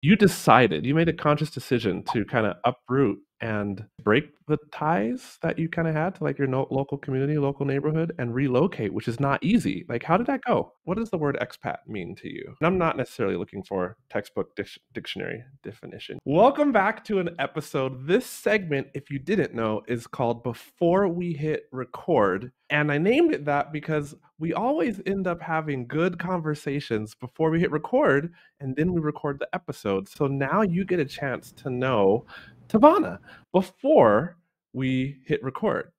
you made a conscious decision to kind of uproot and break the ties that you kind of had to like your local community, local neighborhood, and relocate, which is not easy. Like, how did that go? What does the word expat mean to you? And I'm not necessarily looking for textbook dictionary definition. Welcome back to an episode. This segment, if you didn't know, is called Before We Hit Record. And I named it that because we always end up having good conversations before we hit record, and then we record the episode. So now you get a chance to know TaVona before we hit record.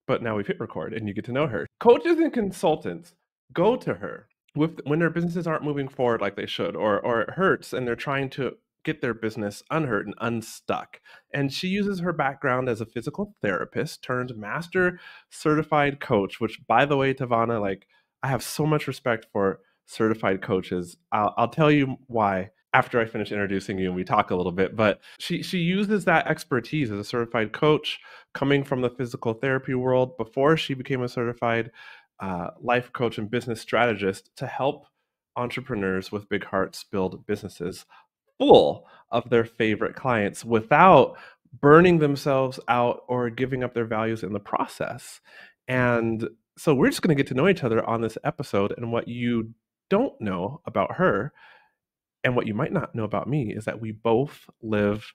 But now we've hit record and you get to know her. Coaches and consultants go to her when their businesses aren't moving forward like they should, or it hurts and they're trying to get their business unhurt and unstuck. And she uses her background as a physical therapist turned master certified coach, which, by the way, TaVona, like, I have so much respect for certified coaches. I'll tell you why after I finish introducing you and we talk a little bit. But she uses that expertise as a certified coach coming from the physical therapy world before she became a certified life coach and business strategist to help entrepreneurs with big hearts build businesses full of their favorite clients without burning themselves out or giving up their values in the process. And so we're just going to get to know each other on this episode. And what you don't know about her and what you might not know about me is that we both live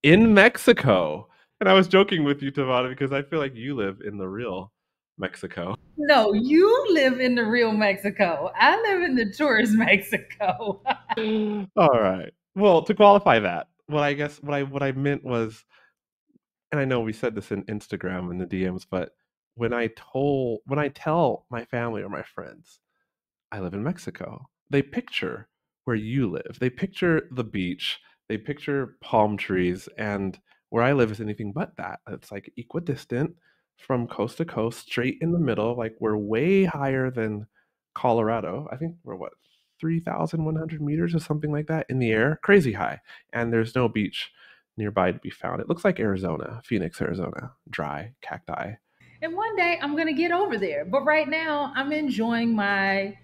in Mexico. And I was joking with you, TaVona, because I feel like you live in the real Mexico. No, you live in the real Mexico. I live in the tourist Mexico. All right. Well, to qualify that, what I meant was, and I know we said this in Instagram in the DMs, but when I tell my family or my friends I live in Mexico, they picture where you live. They picture the beach, they picture palm trees, and where I live is anything but that. It's like equidistant from coast to coast, straight in the middle. Like, we're way higher than Colorado. I think we're what, 3,100 meters or something like that in the air, crazy high. And there's no beach nearby to be found. It looks like Arizona, Phoenix, Arizona, dry, cacti. And one day I'm going to get over there. But right now I'm enjoying my,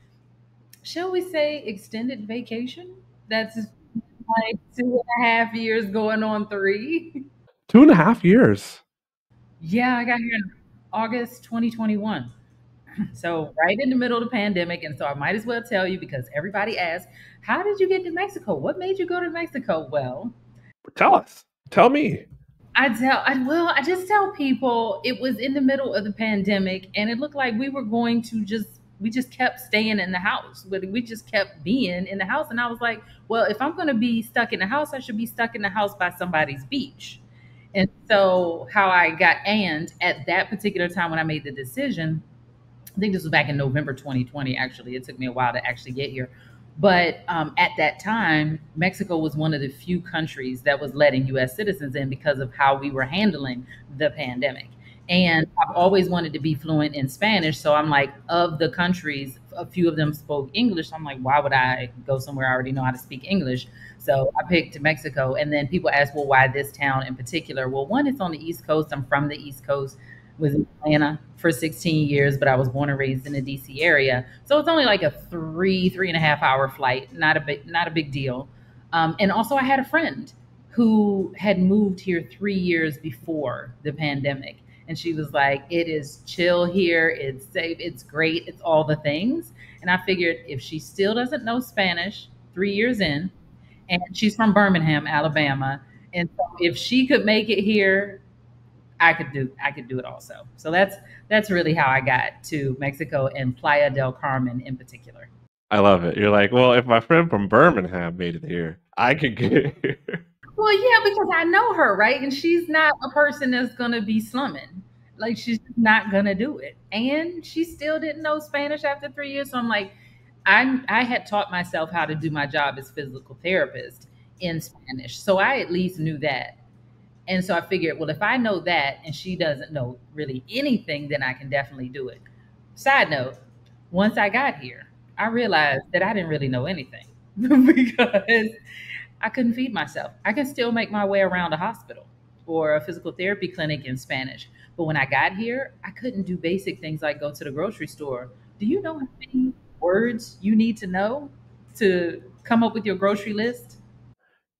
shall we say, extended vacation. That's like 2.5 years going on 3. 2.5 years. Yeah, I got here in August 2021. So right in the middle of the pandemic. And so I might as well tell you because everybody asks, how did you get to Mexico? What made you go to Mexico? Well, Tell us. Tell me. I just tell people it was in the middle of the pandemic and it looked like we were going to we just kept staying in the house. But we just kept being in the house. And I was like, well, if I'm going to be stuck in the house, I should be stuck in the house by somebody's beach. And so how I got, and at that particular time when I made the decision, I think this was back in November 2020. Actually, it took me a while to actually get here. But at that time, Mexico was one of the few countries that was letting U.S. citizens in because of how we were handling the pandemic. And I've always wanted to be fluent in Spanish. So I'm like, of the countries, a few of them spoke English. So I'm like, why would I go somewhere I already know how to speak English? So I picked Mexico. And then people ask, well, why this town in particular? Well, one, it's on the East Coast. I'm from the East Coast, was in Atlanta for 16 years, but I was born and raised in the DC area. So it's only like a 3.5 hour flight, not a big deal. And also I had a friend who had moved here 3 years before the pandemic. And she was like, it is chill here. It's safe. It's great. It's all the things. And I figured if she still doesn't know Spanish 3 years in, and she's from Birmingham, Alabama, and so if she could make it here, I could do it also. So that's really how I got to Mexico and Playa del Carmen in particular. I love it. You're like, well, if my friend from Birmingham made it here, I could get here. Well, yeah, because I know her, right? And she's not a person that's gonna be slumming. Like she's not gonna do it. And she still didn't know Spanish after 3 years. So I'm like, I had taught myself how to do my job as physical therapist in Spanish. So I at least knew that. And so I figured, well, if I know that and she doesn't know really anything, then I can definitely do it. Side note, once I got here, I realized that I didn't really know anything because I couldn't feed myself. I can still make my way around a hospital or a physical therapy clinic in Spanish. But when I got here, I couldn't do basic things like go to the grocery store. Do you know how many words you need to know to come up with your grocery list?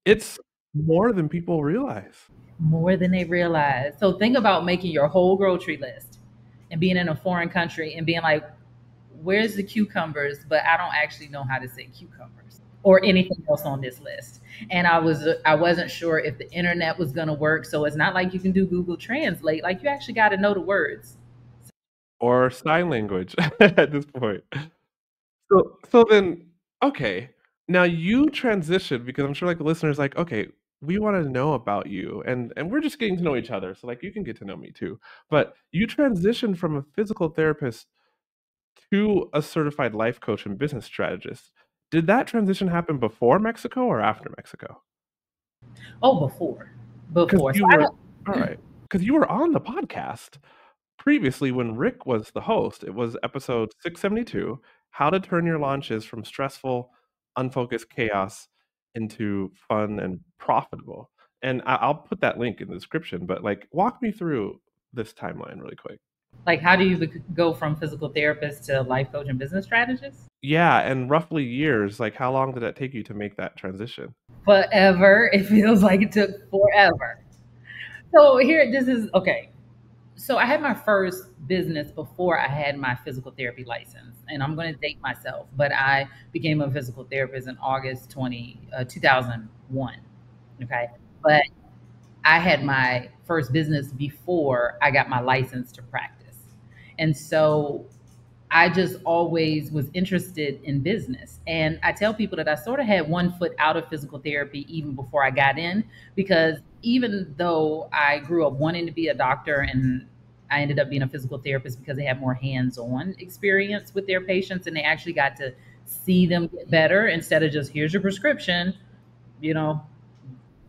It's more than people realize. More than they realize. So think about making your whole grocery list and being in a foreign country and being like, where's the cucumbers? But I don't actually know how to say cucumbers or anything else on this list. And I wasn't sure if the internet was going to work. So it's not like you can do Google Translate. Like you actually got to know the words. Or sign language at this point. So then, okay, now you transitioned because I'm sure like the listeners like, okay, we want to know about you and we're just getting to know each other. So like you can get to know me too. But you transitioned from a physical therapist to a certified life coach and business strategist. Did that transition happen before Mexico or after Mexico? Oh, Because before. So you I were don't, all right. Because you were on the podcast previously when Rick was the host. It was episode 672, How to Turn Your Launches from Stressful, Unfocused Chaos into Fun and Profitable. And I'll put that link in the description, but like walk me through this timeline really quick. like, how do you go from physical therapist to life coach and business strategist? Yeah, and roughly years, like how long did that take you to make that transition? Forever. It feels like it took forever. So here, this is okay. So I had my first business before I had my physical therapy license, and I'm going to date myself, but I became a physical therapist in August 2001. Okay. But I had my first business before I got my license to practice. And so I just always was interested in business. And I tell people that I sort of had one foot out of physical therapy even before I got in, because even though I grew up wanting to be a doctor and I ended up being a physical therapist because they had more hands on experience with their patients and they actually got to see them get better instead of just here's your prescription, you know,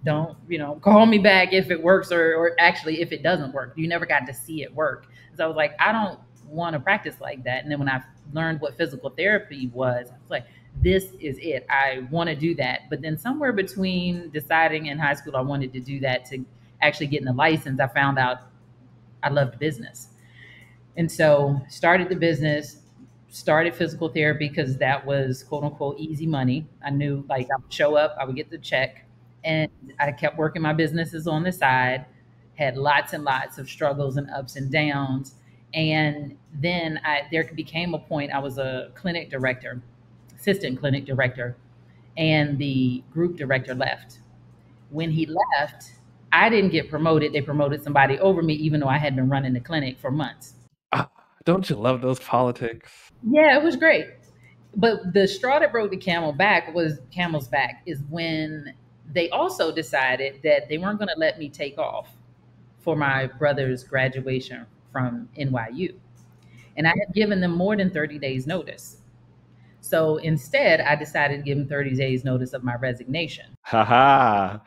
don't call me back if it works or actually if it doesn't work. You never got to see it work. So I was like, I don't want to practice like that. And then when I learned what physical therapy was, I was like, this is it. I want to do that. But then somewhere between deciding in high school I wanted to do that to actually getting the license, I found out I loved business. And so started the business, started physical therapy because that was quote unquote easy money. I knew like I would show up, I would get the check, and I kept working my businesses on the side, had lots and lots of struggles and ups and downs. And then there became a point I was a clinic director, assistant clinic director, and the group director left. When he left, I didn't get promoted. They promoted somebody over me, even though I had been running the clinic for months. Ah, don't you love those politics? Yeah, it was great. But the straw that broke the camel's back is when they also decided that they weren't going to let me take off for my brother's graduation from NYU. And I had given them more than 30 days notice. So instead, I decided to give them 30 days notice of my resignation. Haha.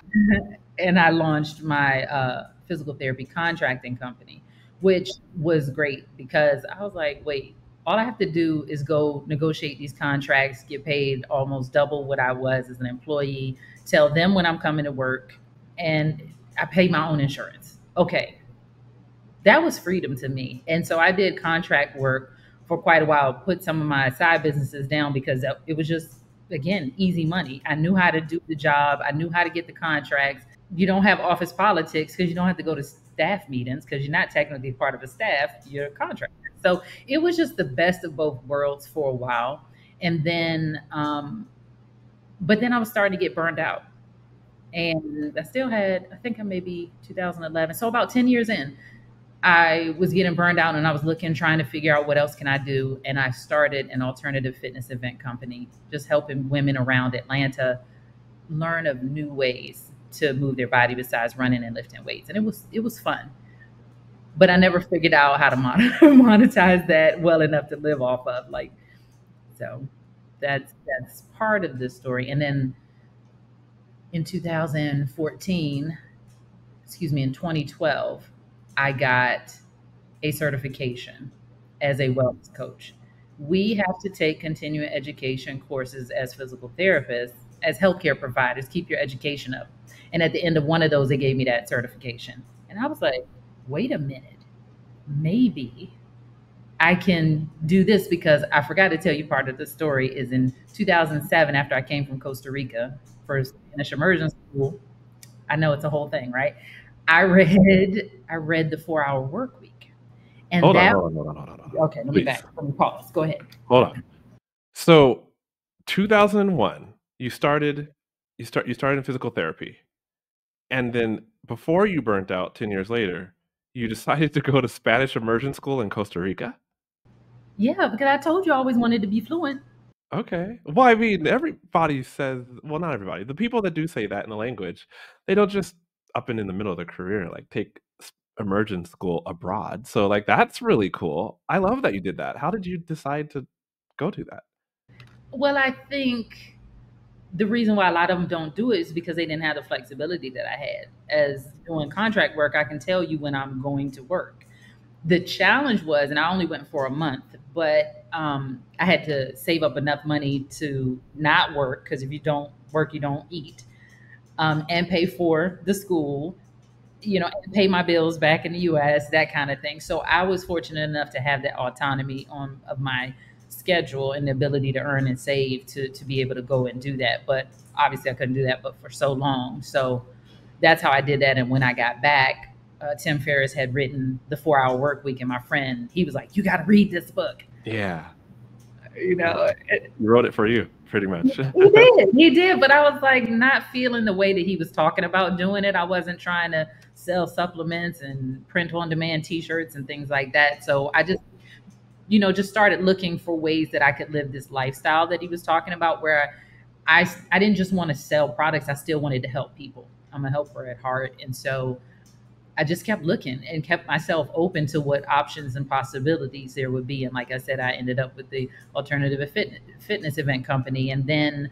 And I launched my physical therapy contracting company, which was great because I was like, wait, all I have to do is go negotiate these contracts, get paid almost double what I was as an employee, tell them when I'm coming to work, and I pay my own insurance. Okay, that was freedom to me. And so I did contract work for quite a while, put some of my side businesses down because it was just, again, easy money. I knew how to do the job, I knew how to get the contracts. You don't have office politics because you don't have to go to staff meetings because you're not technically part of a staff, you're a contractor. So it was just the best of both worlds for a while. And then, but then I was starting to get burned out. And I still had, I think I maybe 2011. So about 10 years in, I was getting burned out and I was looking, trying to figure out what else can I do. And I started an alternative fitness event company, just helping women around Atlanta learn of new ways to move their body besides running and lifting weights. And it was fun. But I never figured out how to monetize that well enough to live off of. Like, so that's part of the story. And then in 2014, excuse me, in 2012, I got a certification as a wellness coach. We have to take continuing education courses as physical therapists, as healthcare providers, keep your education up. And at the end of one of those, they gave me that certification. And I was like, wait a minute, maybe I can do this because I forgot to tell you part of the story is in 2007, after I came from Costa Rica. for Spanish immersion school. I know it's a whole thing, right? I read the 4 Hour Work Week, and Hold on, that hold on, hold on, hold on, hold on. okay. Let me Please, back. Let me pause. Go ahead. hold on. So, 2001, you started in physical therapy, and then before you burnt out 10 years later, you decided to go to Spanish immersion school in Costa Rica? Yeah, because I told you I always wanted to be fluent. Okay. Well, I mean, everybody says, well, not everybody. The people that do say that in the language, they don't just up and in the middle of their career like take immersion school abroad. So like that's really cool. I love that you did that. How did you decide to go to that? Well, I think the reason why a lot of them don't do it is because they didn't have the flexibility that I had. As doing contract work, I can tell you when I'm going to work. The challenge was, and I only went for a month, but I had to save up enough money to not work because if you don't work, you don't eat, and pay for the school, and pay my bills back in the U.S., that kind of thing. So I was fortunate enough to have that autonomy of my schedule and the ability to earn and save to be able to go and do that. But obviously, I couldn't do that, but for so long. So that's how I did that. And when I got back, Tim Ferriss had written The 4 Hour Work Week, and my friend, he was like, "You got to read this book." Yeah. You Yeah. know, You wrote it for you, pretty much. he did, but I was like not feeling the way that he was talking about doing it. I wasn't trying to sell supplements and print on demand T-shirts and things like that. So I just started looking for ways that I could live this lifestyle that he was talking about, where I didn't just want to sell products. I still wanted to help people. I'm a helper at heart, and so I just kept looking and kept myself open to what options and possibilities there would be. And like I said, I ended up with the alternative fitness event company. And then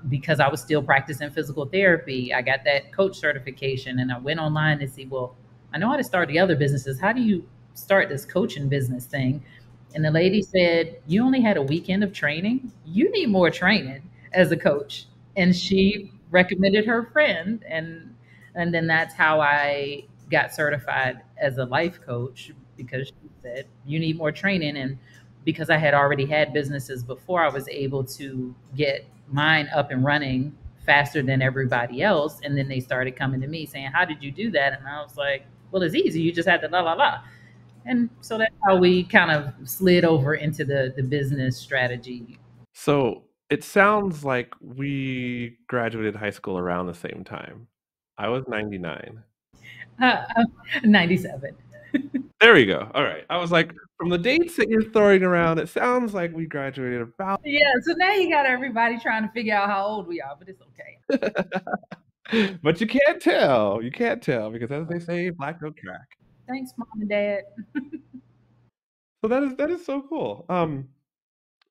because I was still practicing physical therapy, I got that coach certification, and I went online to see, well, I know how to start the other businesses. How do you start this coaching business thing? And the lady said, "You only had a weekend of training. You need more training as a coach." And she recommended her friend, and then that's how I got certified as a life coach, because she said you need more training. And because I had already had businesses before, I was able to get mine up and running faster than everybody else. And then they started coming to me saying, "How did you do that?" And I was like, "Well, it's easy. You just had to la la la." And so that's how we kind of slid over into the business strategy. So it sounds like we graduated high school around the same time. I was 99. uh, uh, 97. There we go. All right. I was like, from the dates that you're throwing around, it sounds like we graduated about. Yeah, so now you got everybody trying to figure out how old we are, but it's okay. But you can't tell. You can't tell because, as they say, black don't crack. Thanks, mom and dad. So that is so cool.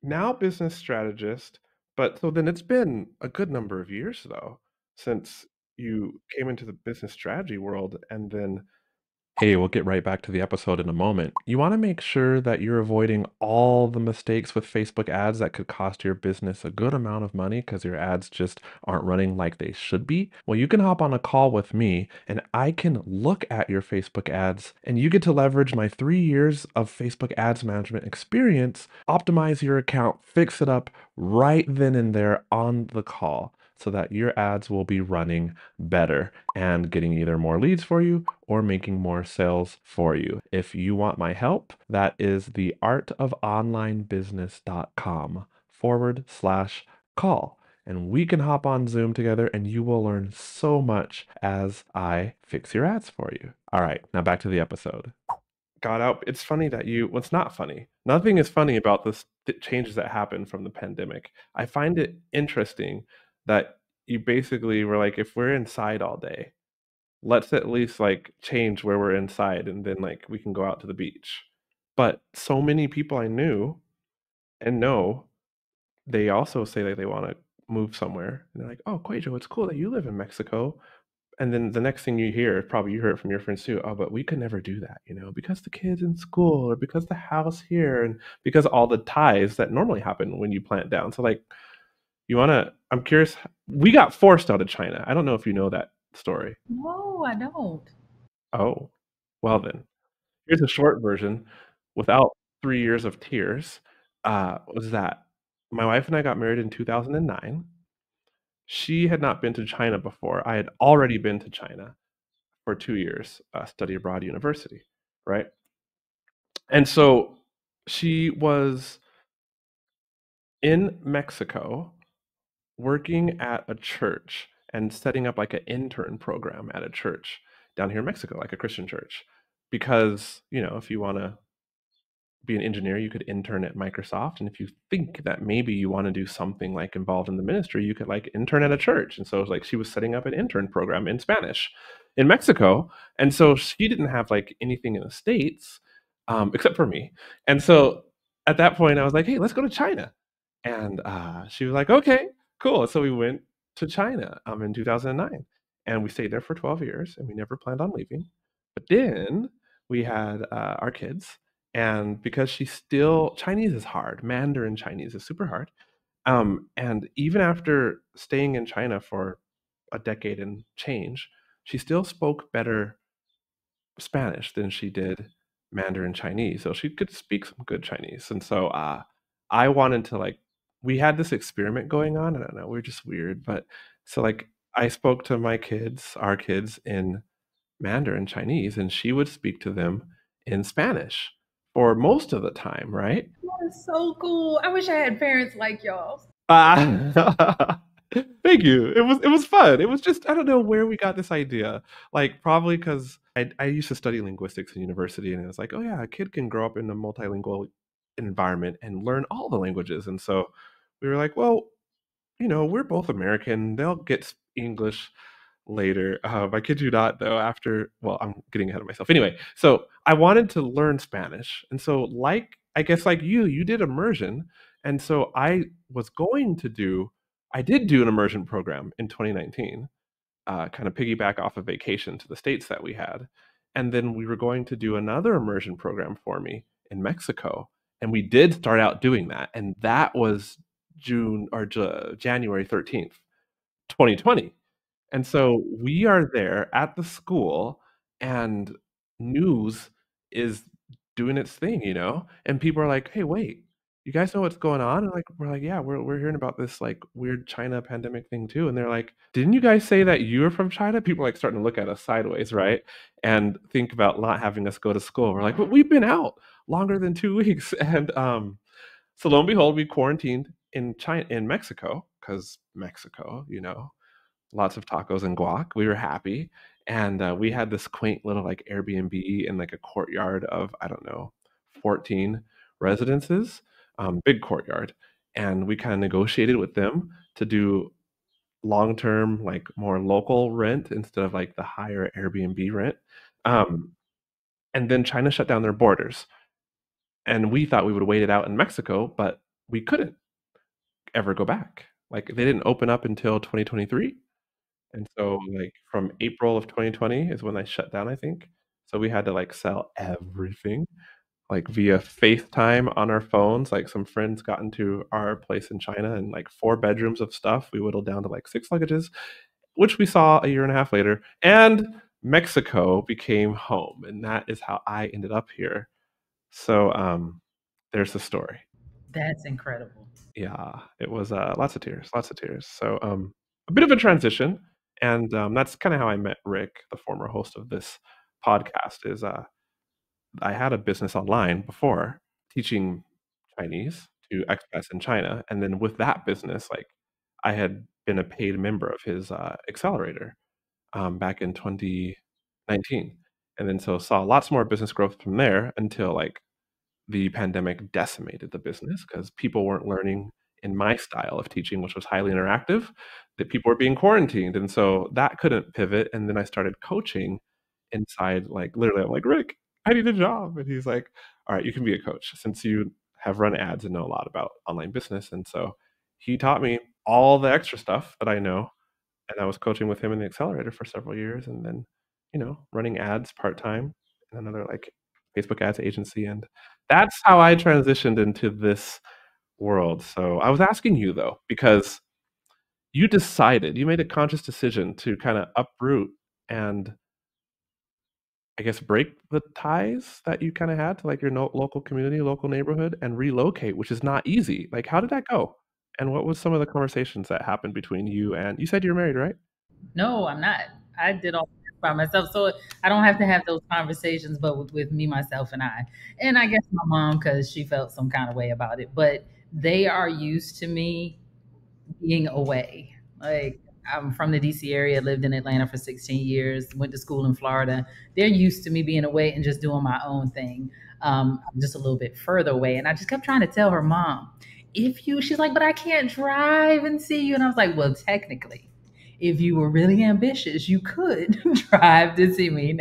Now business strategist, but so then it's been a good number of years though since you came into the business strategy world, and then hey, we'll get right back to the episode in a moment. You want to make sure that you're avoiding all the mistakes with Facebook ads that could cost your business a good amount of money because your ads just aren't running like they should be. Well, you can hop on a call with me and I can look at your Facebook ads, and you get to leverage my 3 years of Facebook ads management experience, optimize your account, fix it up right then and there on the call, so that your ads will be running better and getting either more leads for you or making more sales for you. If you want my help, that is theartofonlinebusiness.com/call. And we can hop on Zoom together and you will learn so much as I fix your ads for you. All right, now back to the episode. Got out. It's funny that well, it's not funny. Nothing is funny about this changes that happened from the pandemic. I find it interesting that you basically were like, if we're inside all day, let's at least like change where we're inside and then like we can go out to the beach. But so many people I knew and know, they also say that they want to move somewhere. And they're like, oh, QUqədwo, it's cool that you live in Mexico. And then the next thing you hear, probably you heard it from your friends too, oh, but we could never do that, because the kids in school or because the house here and because all the ties that normally happen when you plant down. So like I'm curious, we got forced out of China. I don't know if you know that story. No, I don't. Oh, well then, here's a short version without 3 years of tears. Was that my wife and I got married in 2009. She had not been to China before. I had already been to China for 2 years, study abroad university, right? And so she was in Mexico working at a church and setting up like an intern program at a church down here in Mexico, like a Christian church. Because, if you want to be an engineer, you could intern at Microsoft. And if you think that maybe you want to do something like involved in the ministry, you could like intern at a church. And so it was like she was setting up an intern program in Spanish in Mexico. And so she didn't have like anything in the States, except for me. And so at that point, I was like, hey, let's go to China. And she was like, okay, cool. So we went to China in 2009 and we stayed there for 12 years and we never planned on leaving. But then we had our kids, and because she's still Chinese is hard. Mandarin Chinese is super hard. And even after staying in China for a decade and change, she still spoke better Spanish than she did Mandarin Chinese. So she could speak some good Chinese. And so I wanted to like we had this experiment going on. I don't know, we're just weird, but so like I spoke to my kids, our kids in Mandarin Chinese, and she would speak to them in Spanish for most of the time, right? That is so cool. I wish I had parents like y'all. Thank you. It was fun. It was just I don't know where we got this idea. Like probably because I used to study linguistics in university, and it was like, oh yeah, a kid can grow up in a multilingual environment and learn all the languages. And so we were like, well, we're both American. They'll get English later. I kid you not, though, I'm getting ahead of myself. Anyway, so I wanted to learn Spanish. And so, I guess, like you did immersion. And so I did do an immersion program in 2019, kind of piggyback off a vacation to the States that we had. And then we were going to do another immersion program for me in Mexico. And we did start out doing that. And that was January 13th, 2020. And so we are there at the school, and news is doing its thing, and people are like, "Hey, wait, you guys know what's going on?" And like we're like, "Yeah, we're hearing about this like weird China pandemic thing too." And they're like, "Didn't you guys say that you were from China?" People are like starting to look at us sideways, right? And think about not having us go to school. We're like, "But we've been out longer than 2 weeks." And so lo and behold, we quarantined in China in Mexico because Mexico, lots of tacos and guac. We were happy, and we had this quaint little like Airbnb in like a courtyard of I don't know, 14 residences, big courtyard, and we kind of negotiated with them to do long term, like more local rent instead of like the higher Airbnb rent. Um, and then China shut down their borders, and we thought we would wait it out in Mexico, but we couldn't ever go back. Like they didn't open up until 2023. And so, like, from April of 2020 is when they shut down, I think. So we had to, like, sell everything, like, via FaceTime on our phones. Like, some friends got into our place in China and, like, 4 bedrooms of stuff, we whittled down to, like, 6 luggages, which we saw a year and a half later, and Mexico became home, and that is how I ended up here. So, there's the story. That's incredible. Yeah, it was, lots of tears, lots of tears. So, a bit of a transition, and, that's kinda how I met Rick, the former host of this podcast, is, I had a business online before teaching Chinese to expats in China, and then with that business, like, I had been a paid member of his, accelerator, back in 2019, and then so saw lots more business growth from there until, like, the pandemic decimated the business because people weren't learning in my style of teaching, which was highly interactive, that people were being quarantined. And so that couldn't pivot. And then I started coaching inside, like literally, I'm like, Rick, I need a job. And he's like, all right, you can be a coach since you have run ads and know a lot about online business. And so he taught me all the extra stuff that I know, and I was coaching with him in the accelerator for several years, and then, running ads part-time in another, like, Facebook ads agency, and that's how I transitioned into this world. So, I was asking you, though, because you made a conscious decision to kinda uproot and, I guess, break the ties that you kinda had to, like, your no local community, local neighborhood, and relocate, which is not easy. Like, how did that go? And what was some of the conversations that happened between you said you're married, right? No, I'm not. I did all this by myself, so I don't have to have those conversations, but with me, myself, and I. And I guess my mom, because she felt some kind of way about it. But they are used to me being away. Like, I'm from the DC area, lived in Atlanta for 16 years, went to school in Florida. They're used to me being away and just doing my own thing. I'm just a little bit further away. And I just kept trying to tell her, Mom, she's like, but I can't drive and see you. And I was like, well, technically, if you were really ambitious, you could drive to see me.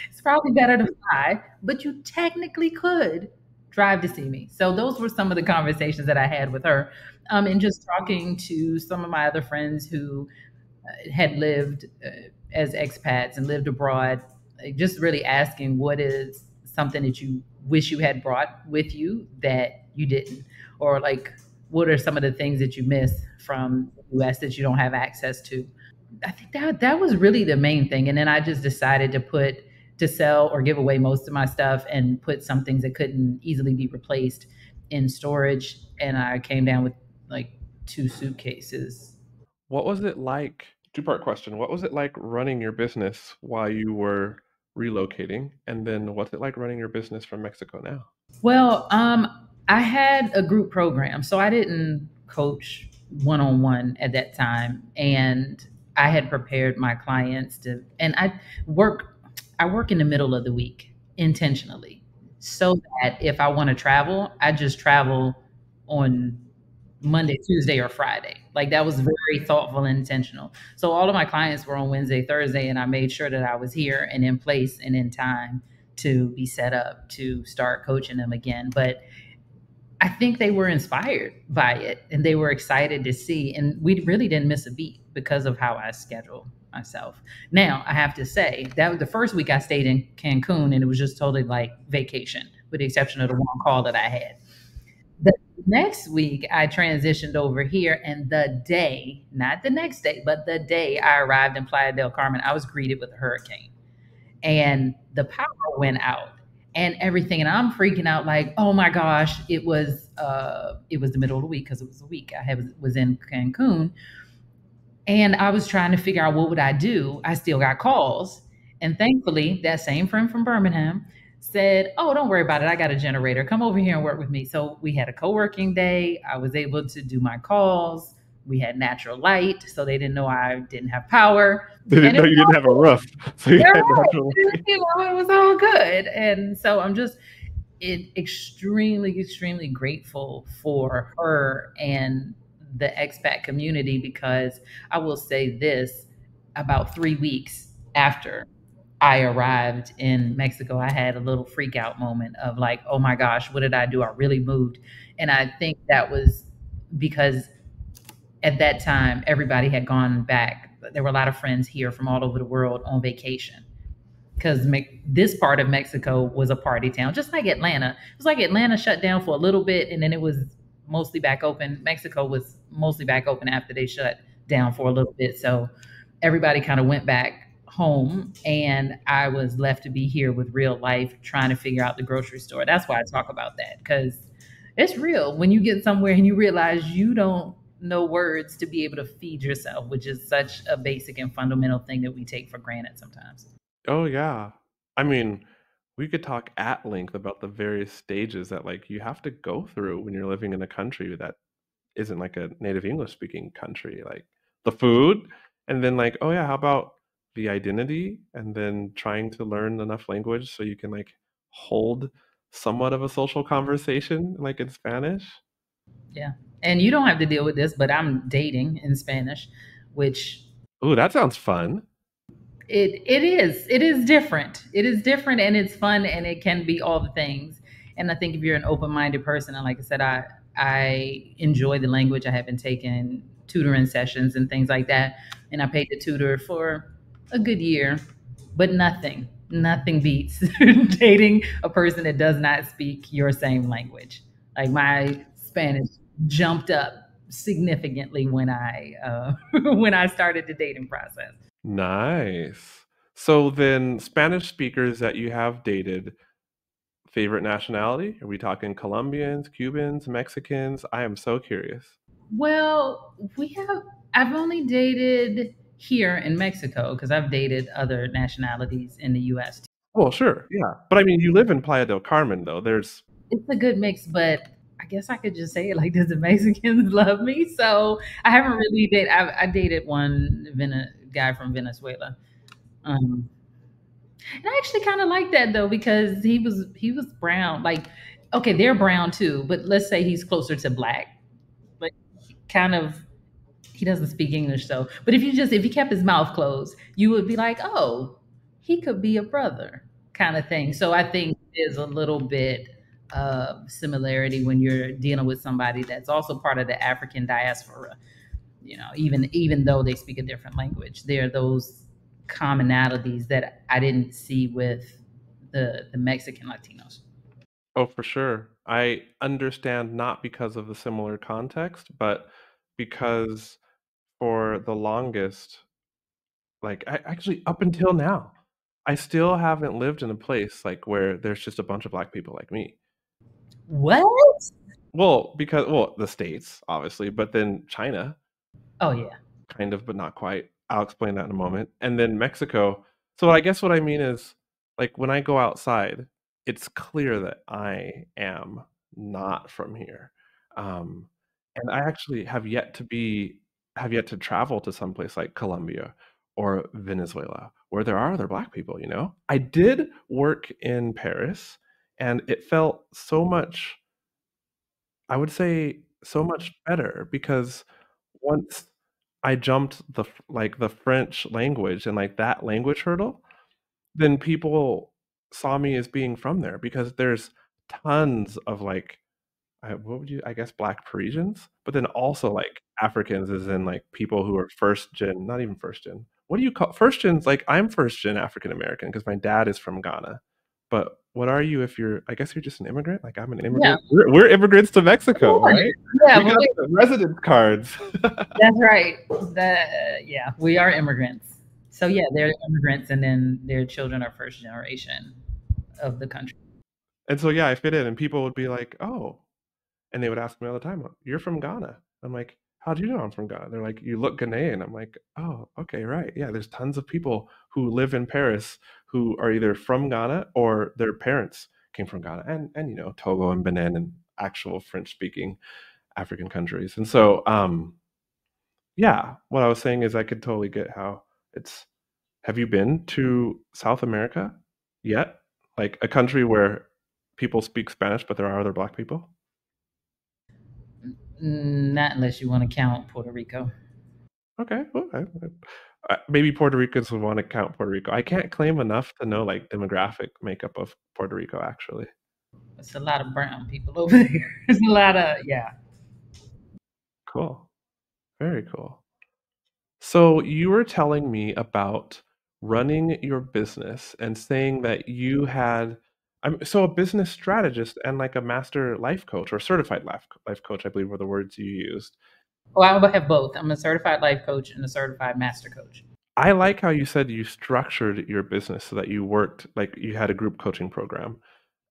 It's probably better to fly, but you technically could drive to see me. So those were some of the conversations that I had with her, and just talking to some of my other friends who had lived as expats and lived abroad, just really asking what is something that you wish you had brought with you that you didn't, or like what are some of the things that you miss from the US that you don't have access to. I think that was really the main thing. And then I just decided to sell or give away most of my stuff and put some things that couldn't easily be replaced in storage. And I came down with like 2 suitcases. What was it like? Two-part question. What was it like running your business while you were relocating? And then what's it like running your business from Mexico now? Well, I had a group program, so I didn't coach one on one at that time, and I had prepared my clients to, and work. I work in the middle of the week intentionally, so that if I want to travel, I just travel on Monday, Tuesday, or Friday. Like that was very thoughtful and intentional. So all of my clients were on Wednesday, Thursday, and I made sure that I was here and in place and in time to be set up to start coaching them again. But I think they were inspired by it and they were excited to see. And we really didn't miss a beat because of how I schedule myself. Now, I have to say that was the first week I stayed in Cancun and it was just totally like vacation, with the exception of the one call that I had. The next week, I transitioned over here, and the day, not the next day, but the day I arrived in Playa del Carmen, I was greeted with a hurricane and the power went out and everything. And I'm freaking out like, oh my gosh, it was the middle of the week because it was a week. Was in Cancun and I was trying to figure out what would I do. I still got calls. And thankfully, that same friend from Birmingham said, oh, don't worry about it. I got a generator. Come over here and work with me. So we had a co-working day. I was able to do my calls. We had natural light, so they didn't know I didn't have power. They didn't And it know was you didn't have a all roof, so you they're had right. natural. It was all good. And so I'm just extremely, extremely grateful for her and the expat community because I will say this, about 3 weeks after I arrived in Mexico, I had a little freak out moment of like, oh my gosh, what did I do? I really moved. And I think that was because at that time, everybody had gone back. There were a lot of friends here from all over the world on vacation because this part of Mexico was a party town, just like Atlanta. It was like Atlanta shut down for a little bit and then it was mostly back open. Mexico was mostly back open after they shut down for a little bit. So everybody kind of went back home and I was left to be here with real life trying to figure out the grocery store. That's why I talk about that because it's real when you get somewhere and you realize you don't know words to be able to feed yourself, which is such a basic and fundamental thing that we take for granted sometimes. Oh yeah. I mean, we could talk at length about the various stages that like you have to go through when you're living in a country that isn't like a native English speaking country. Like the food, and then like, oh yeah, how about the identity, and then trying to learn enough language so you can like hold somewhat of a social conversation like in Spanish. Yeah. And you don't have to deal with this, but I'm dating in Spanish, which Ooh, that sounds fun. it is different. It is different and it's fun and it can be all the things. And I think if you're an open-minded person, and like I said, I enjoy the language. I have been taking tutoring sessions and things like that. And I paid the tutor for a good year, but nothing beats dating a person that does not speak your same language. Like my Spanish jumped up significantly when I when I started the dating process. Nice. So then Spanish speakers that you have dated, favorite nationality? Are we talking Colombians, Cubans, Mexicans? I am so curious. Well, I've only dated here in Mexico because I've dated other nationalities in the US. Well, sure, yeah. But I mean, you live in Playa del Carmen, though. There's It's a good mix, but I guess I could just say it like this: the Mexicans love me. So I haven't really dated. I dated one guy from Venezuela. Um, and I actually kind of like that though because he was brown. Like, okay, they're brown too, but let's say he's closer to black. Like, kind of, he doesn't speak English though. But if he kept his mouth closed, you would be like, oh, he could be a brother, kind of thing. So I think there's a little bit of similarity when you're dealing with somebody that's also part of the African diaspora. Even though they speak a different language, there are those commonalities that I didn't see with the Mexican Latinos. oh, for sure. I understand not because of the similar context, but because for the longest, like, I actually up until now, I still haven't lived in a place, like, where there's just a bunch of black people like me. What? Well, the States, obviously, but then China, Oh yeah. kind of, but not quite. I'll explain that in a moment. And then Mexico. So I guess what I mean is, like, when I go outside, it's clear that I am not from here. Um, and I actually have yet to travel to some place like Colombia or Venezuela where there are other black people, you know? I did work in Paris and it felt so much, I would say, so much better because once I jumped the French language and, like, that language hurdle, then people saw me as being from there because there's tons of, like, what would you I guess Black Parisians, but then also, like, Africans as in, like, people who are 1st gen, not even 1st gen. What do you call 1st gens? Like, I'm 1st gen African American because my dad is from Ghana. But what are you if you're I guess you're just an immigrant? Like, I'm an Yeah. immigrant. We're immigrants to Mexico, right? Yeah. We Well, got the residence cards. that's right. Yeah, we are immigrants. So yeah, they're immigrants, and then their children are first generation of the country. And so, yeah, I fit in, and people would be like, "Oh," and they would ask me all the time, "You're from Ghana." I'm like, "How do you know I'm from Ghana?" They're like, "You look Ghanaian." I'm like, "Oh, okay, right. Yeah, there's tons of people who live in Paris who are either from Ghana or their parents came from Ghana, and Togo and Benin and actual French-speaking African countries." And so, yeah, what I was saying is I could totally get how it's have you been to South America yet? Like a country where people speak Spanish, but there are other black people? Not unless you want to count Puerto Rico. Okay, well, maybe Puerto Ricans would want to count Puerto Rico. I can't claim enough to know like demographic makeup of Puerto Rico, actually. It's a lot of brown people over there. There's a lot of, yeah. Cool, very cool. So you were telling me about running your business and saying that you had, so a business strategist and like a master life coach or certified life coach, I believe were the words you used. Oh, I have both. I'm a certified life coach and a certified master coach. I like how you said you structured your business so that you worked like you had a group coaching program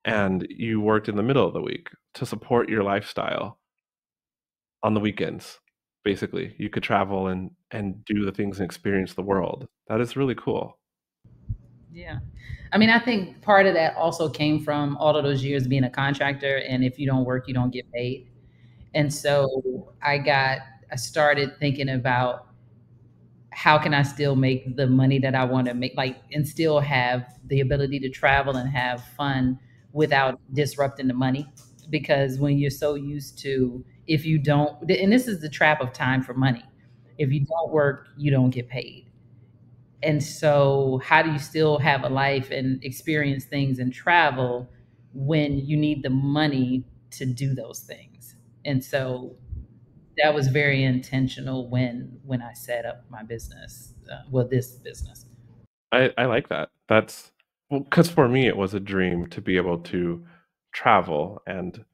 and you worked in the middle of the week to support your lifestyle on the weekends. Basically, you could travel and do the things and experience the world. That is really cool. Yeah. I mean, I think part of that also came from all of those years being a contractor. And if you don't work, you don't get paid. And so I started thinking about how can I still make the money that I want to make, like, and still have the ability to travel and have fun without disrupting the money. Because when you're so used to, if you don't, and this is the trap of time for money, if you don't work, you don't get paid. And so, how do you still have a life and experience things and travel when you need the money to do those things? And so, that was very intentional when I set up my business, well, this business. I like that. That's well, because for me, it was a dream to be able to travel. And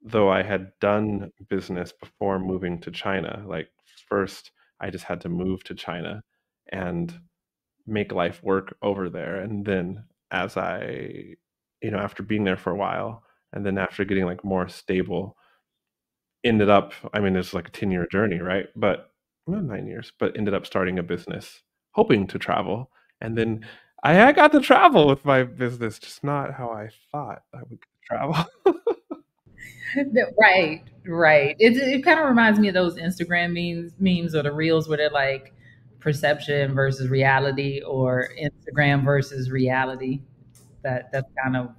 though I had done business before moving to China, like first, I just had to move to China and make life work over there. And then as after being there for a while, and then after getting like more stable, ended up, I mean, it's like a 10-year journey, right? But well, 9 years, but ended up starting a business, hoping to travel. And then I got to travel with my business, just not how I thought I would travel. Right, right. It kind of reminds me of those Instagram memes or the reels where they're like perception versus reality or Instagram versus reality. That's kind of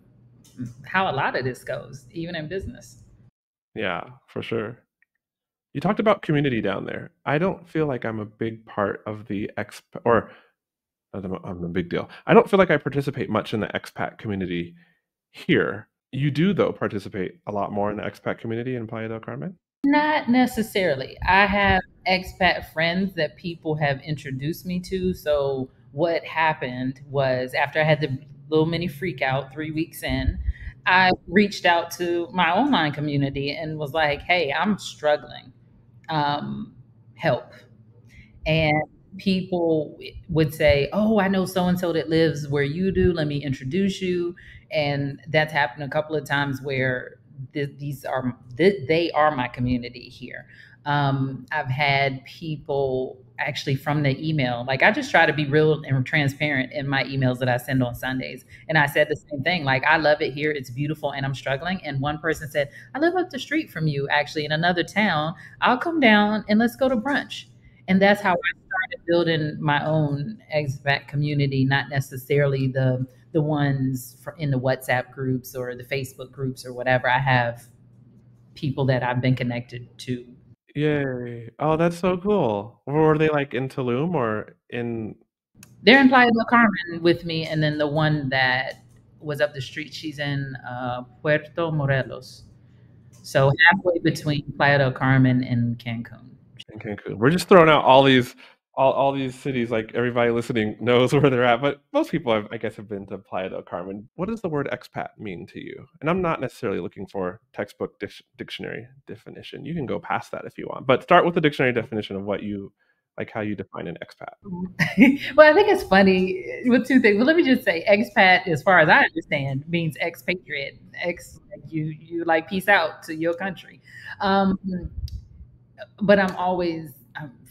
how a lot of this goes, even in business. Yeah, for sure. You talked about community down there. I don't feel like I'm a big part of the or I'm a big deal. I don't feel like I participate much in the expat community here. You do, though, participate a lot more in the expat community in Playa del Carmen? Not necessarily. I have expat friends that people have introduced me to. So what happened was after I had the little mini freak out 3 weeks in, I reached out to my online community and was like, "Hey, I'm struggling. Help." And people would say, "Oh, I know so and so that lives where you do. Let me introduce you." And that's happened a couple of times where they are my community here. I've had people actually from the email. Like I just try to be real and transparent in my emails that I send on Sundays. And I said the same thing. Like I love it here. It's beautiful, and I'm struggling. And one person said, "I live up the street from you, actually, in another town. I'll come down and let's go to brunch." And that's how I started building my own expat community, not necessarily the ones in the WhatsApp groups or the Facebook groups or whatever. I have people that I've been connected to. Yay. Oh, that's so cool. Were they, like, in Tulum or in They're in Playa del Carmen with me, and then the one that was up the street, she's in Puerto Morelos. So halfway between Playa del Carmen and Cancun. in Cancun? We're just throwing out all these cities, like, everybody listening knows where they're at, but most people, I guess, have been to Playa del Carmen. What does the word expat mean to you? And I'm not necessarily looking for textbook dictionary definition. You can go past that if you want, but start with the dictionary definition of what you like, how you define an expat. Well, I think it's funny with two things. Well, let me just say, expat, as far as I understand, means expatriate. Like you like peace out to your country. Um, but I'm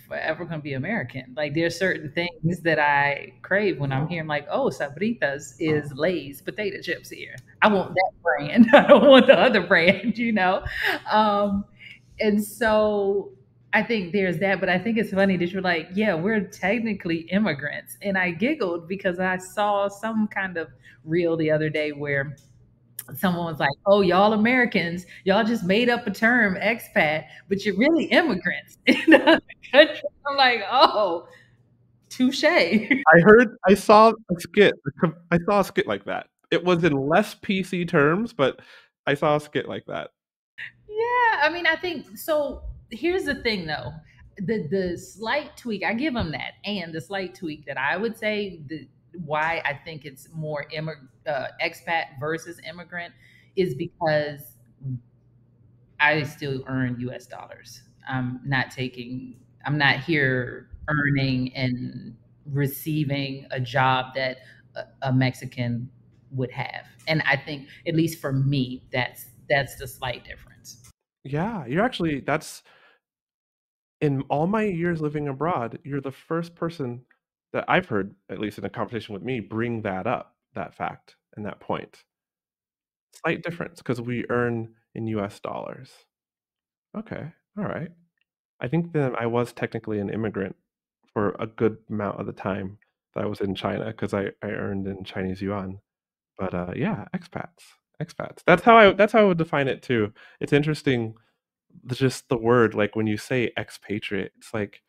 forever going to be American. Like there's certain things that I crave when I'm here. I'm like, oh, Sabritas is Lay's potato chips here. I want that brand. I don't want the other brand, you know? Um, and so I think there's that, but I think it's funny that you're like, yeah, we're technically immigrants. And I giggled because I saw some kind of reel the other day where someone was like, "Oh, y'all Americans, y'all just made up a term, expat, but you're really immigrants in another country." I'm like, "Oh, touche." I saw a skit like that. It was in less PC terms, but I saw a skit like that. Yeah, I mean, I think so. Here's the thing, though, the slight tweak, I give them that, and the slight tweak that I would say why I think it's more expat versus immigrant is because I still earn US dollars. I'm not here earning and receiving a job that a Mexican would have. And I think, at least for me, that's the slight difference. Yeah, you're actually that's in all my years living abroad, you're the first person that I've heard, at least in a conversation with me, bring that up, that fact and that point. Slight difference because we earn in US dollars. Okay, alright. I think then I was technically an immigrant for a good amount of the time that I was in China because I earned in Chinese yuan. But, yeah, expats. That's how I would define it too. It's interesting, just the word, like, when you say expatriate, it's like,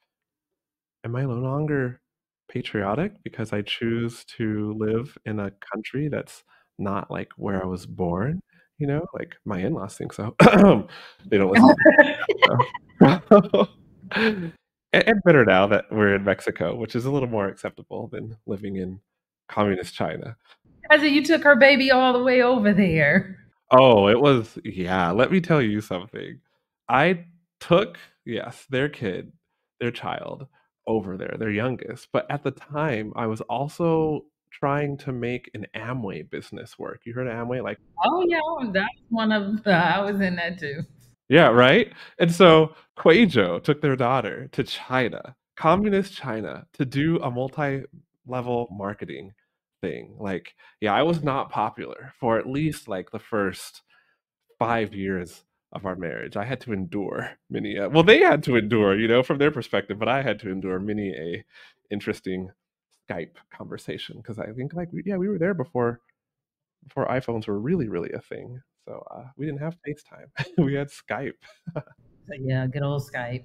am I no longer patriotic because I choose to live in a country that's not, like, where I was born, you know? Like, my in-laws think so. They don't listen to the show. And better now that we're in Mexico, which is a little more acceptable than living in communist China. I said, you took her baby all the way over there. Oh, it was yeah, let me tell you something. I took, yes, their kid, their child over there, their youngest, but at the time, I was also trying to make an Amway business work. You heard of Amway? Like Oh yeah, that was one of I was in that too. Yeah, right? And so QUÄY.jo took their daughter to China, communist China, to do a multi-level marketing thing. Like, yeah, I was not popular for at least like the first 5 years of our marriage. I had to endure many well, they had to endure, from their perspective, but I had to endure many a interesting Skype conversation because I think like yeah, we were there before iPhones were really, really a thing. So we didn't have FaceTime. We had Skype. So yeah, good old Skype.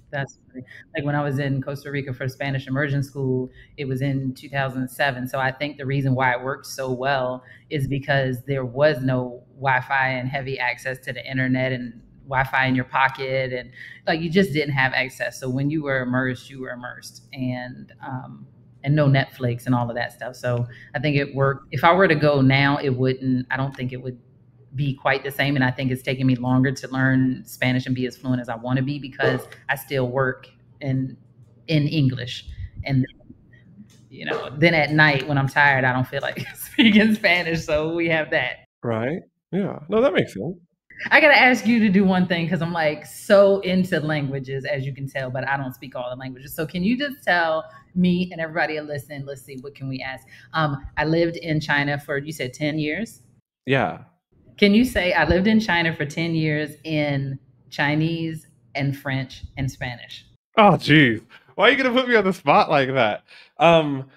That's funny. Like when I was in Costa Rica for Spanish immersion school, it was in 2007. So I think the reason why it worked so well is because there was no Wi-Fi and heavy access to the internet and Wi-Fi in your pocket, and like you just didn't have access. So when you were immersed, and no Netflix and all of that stuff. So I think it worked. If I were to go now, it wouldn't. I don't think it would be quite the same. And I think it's taken me longer to learn Spanish and be as fluent as I want to be because I still work in English. And then at night when I'm tired, I don't feel like speaking Spanish. So we have that. Right? Yeah. No, that makes sense. I gotta ask you to do one thing because I'm like so into languages, as you can tell, but I don't speak all the languages. So can you just tell me and everybody listening? Let's see, what can we ask? I lived in China for you said 10 years. Yeah. Can you say I lived in China for 10 years in Chinese and French and Spanish? Oh, geez. Why are you gonna put me on the spot like that? Um,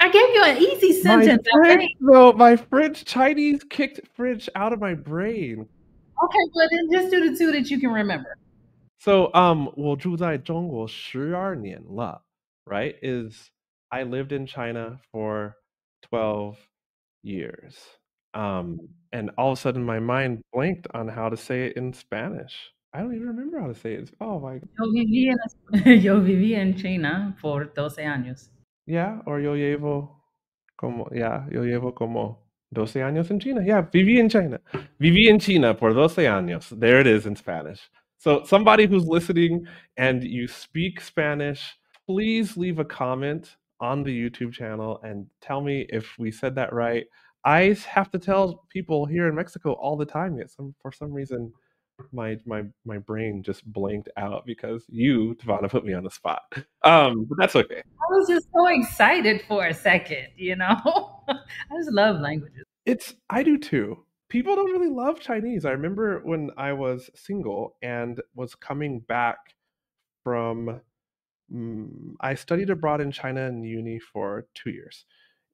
I gave you an easy my sentence, I French, think. though, my French Chinese kicked French out of my brain. Okay, well then just do the two that you can remember. So, 我住在中国12年了, right? Is I lived in China for 12 years. And all of a sudden my mind blanked on how to say it in Spanish. I don't even remember how to say it. Oh my, Yo viví en China por 12 años. yeah, or yo llevo yo llevo como 12 años en China. Yeah, viví en China. Viví en China por 12 años. There it is in Spanish. So somebody who's listening and you speak Spanish, please leave a comment on the YouTube channel and tell me if we said that right. I have to tell people here in Mexico all the time, yet for some reason my brain just blanked out because you, TaVona, put me on the spot. But that's okay. I was just so excited for a second. I just love languages. I do too. People don't really love Chinese. I remember when I was single and was coming back from I studied abroad in China in uni for 2 years.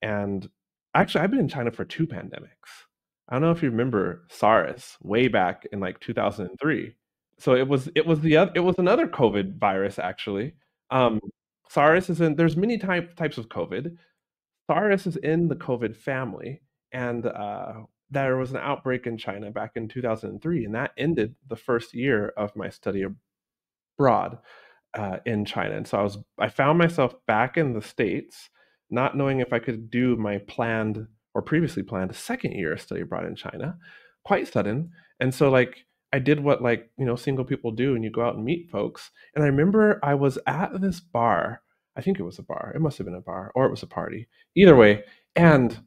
And actually I've been in China for 2 pandemics. I don't know if you remember SARS way back in like 2003. So it was another COVID virus actually. Um, SARS is in there's many types of COVID. SARS is in the COVID family, and there was an outbreak in China back in 2003, and that ended the first year of my study abroad in China. And so I found myself back in the States, not knowing if I could do my planned or previously planned second year of study abroad in China, quite sudden. And so like I did what like single people do, and you go out and meet folks. And I remember I was at this bar. I think it was a bar. It must have been a bar, or it was a party. Either way, and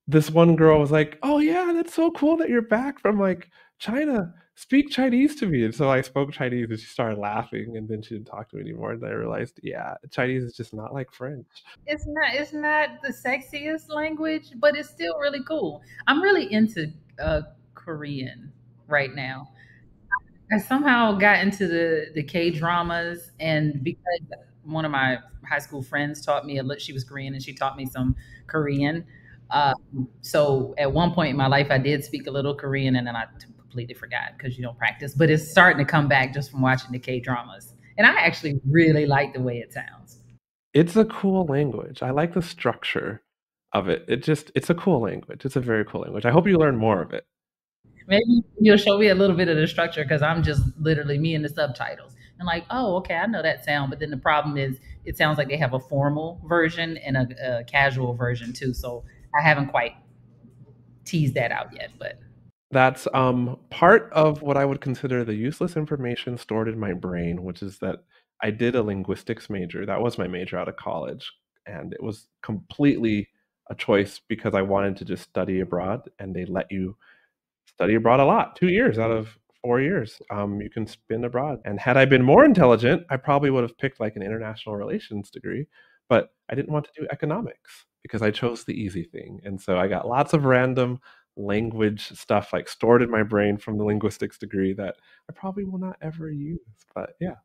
this one girl was like, "Oh yeah, that's so cool that you're back from like China. Speak Chinese to me." And so I spoke Chinese, and she started laughing, and then she didn't talk to me anymore. And I realized, yeah, Chinese is just not like French. It's not the sexiest language, but it's still really cool. I'm really into Korean right now. I somehow got into the K dramas, and because one of my high school friends taught me a little, she was Korean, and she taught me some Korean. Uh, so at one point in my life, I did speak a little Korean, and then I completely forgot because you don't practice. But it's starting to come back just from watching the K dramas, and I actually really like the way it sounds. It's a cool language. I like the structure of it. It's a cool language. It's a very cool language. I hope you learn more of it. Maybe you'll show me a little bit of the structure because I'm just literally me and the subtitles. And like, oh, okay, I know that sound. But then the problem is, it sounds like they have a formal version and a casual version too. So I haven't quite teased that out yet. But That's part of what I would consider the useless information stored in my brain, which is that I did a linguistics major. That was my major out of college, and it was completely a choice because I wanted to just study abroad, and they let you study abroad a lot, 2 years out of 4 years. You can spin abroad. And had I been more intelligent, I probably would have picked like an international relations degree, but I didn't want to do economics because I chose the easy thing. And so I got lots of random language stuff like stored in my brain from the linguistics degree that I probably will not ever use. But yeah.